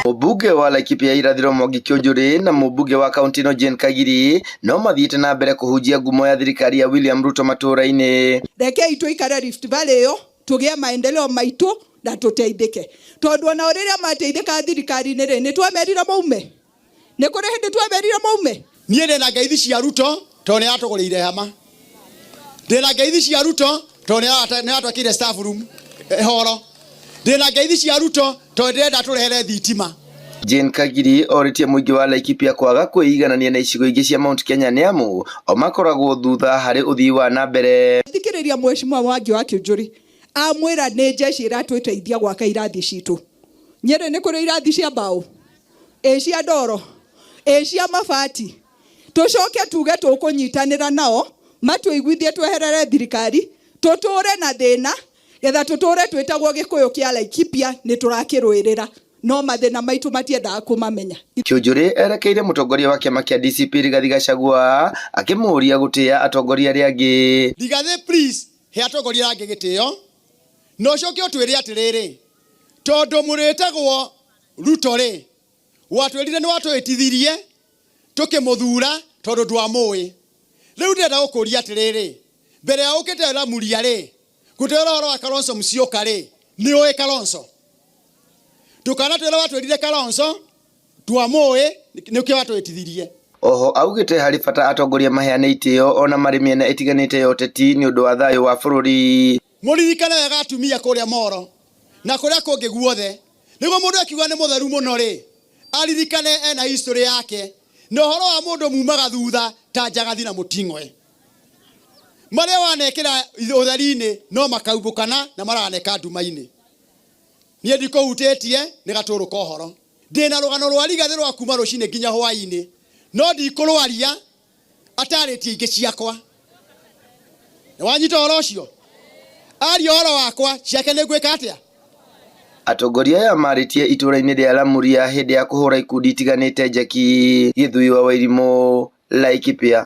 Mũmbunge wa Laikipia irathĩro Mwangi Kĩũnjũrĩ na mũmbunge wa kaunti ĩno Jane Kagiri no mathiĩte na mbere kũhunjia ngumo ya thirikari ya William Ruto matũũra-inĩ. Rekei tũikare Rift Valley ĩyo tũgĩe maendeleo maitũ na tũteithĩke. Tondũ ona ũrĩa mateithĩka thirikari-inĩ rĩ, nĩ twamerire maume. Nĩ kũrĩ hĩndĩ twamerire maume. Niĩ ndĩna ngeithi cia Ruto tondũ nĩ atũgũrĩire hama. Ndĩna ngeithi cia Ruto tondũ nĩ atwakĩire staff room horo. Ndĩna ngeithi cia Ruto tondũ ndĩrenda tũrehere thitima. Jane Kagiri orĩtie mũingĩ wa Laikipia kwaga kwĩiganania na icigo ingĩ cia Mount Kenya nĩ amu o makoragwo thutha harĩ ũthii wa na mbere. Thikĩrĩria Mheshimiwa Mwangi wa Kĩũnjũrĩ amwĩra nĩ jeshi iratũteithia gwaka irathi citũ. Nyerĩ nĩ kũrĩ irathi cia mbaũ, cia ndoro, cia mabati. Tũcoke tuge tũkũnyitanĩra nao matũiguithie tweherere thirikari tũtũre na thĩna getha tũtũre twĩtagwo Gĩkũyũ kĩa Laikipia nĩ tũrakĩrũĩrĩra no mathĩna maitũ matiendaga kũmamenya. Kĩũnjũrĩ erekeire mũtongoria wa kĩama kĩa DCP Rigathĩ Gachagua akĩmũũria gũtĩa atongoria arĩa angĩ. Rigathĩ, please he atongoria angĩ gĩtĩo no coke ũtwĩre atĩrĩrĩ tondũ mũrĩtagwo Ruto rĩ watwĩrire nĩ watwĩtithirie tũkĩmũthura tondũ ndwamũĩ. Rĩu ndĩrenda gũkũria atĩrĩrĩ mbere ya ũkĩte Ramuria rĩ gũtwĩra ũhoro wa Kalonzo Musyoka rĩ nĩ ũĩ Kalonzo. Tukana twĩra watwĩrire Kalonzo twamũĩ nĩkĩo watwĩtithirie. Oho augĩte harĩ bata atongoria maheane itĩo ona marĩ mĩena ĩtiganĩte ya ũteti nĩ ũndũ wa thayũ wa bũrũri. Mũririkane wega atumia kũrĩa Moro na kũrĩa kũngĩ guothe nĩguo mũndũ akiuga nĩ mũtheru mũno rĩ aririkane ena history yake na ũhoro wa mũndũ mumaga thutha ta Njagathi na Mũting'oe marĩa wanekĩra ũtheri-inĩ no makaubũkana na maraneka nduma-inĩ. Niĩ ndikũhutĩtie nĩ gatũrũ ka ũhoro. Ndĩna rũgano rwa Rigathĩ rwa kuma rũcinĩ nginya hwaĩ-inĩ no ndikũrwaria atarĩtie ingĩ ciakwa. Nĩwanyita ũhoro ũcio? Aria ũhoro wakwa ciake nĩ ngwĩka atĩa? Atongoria aya marĩtie itũũra-inĩ rĩa Ramuria hĩndĩ ya kũhũra ikundi itiganĩte njeki. Gĩthui wa Wairimũ, Laikipia.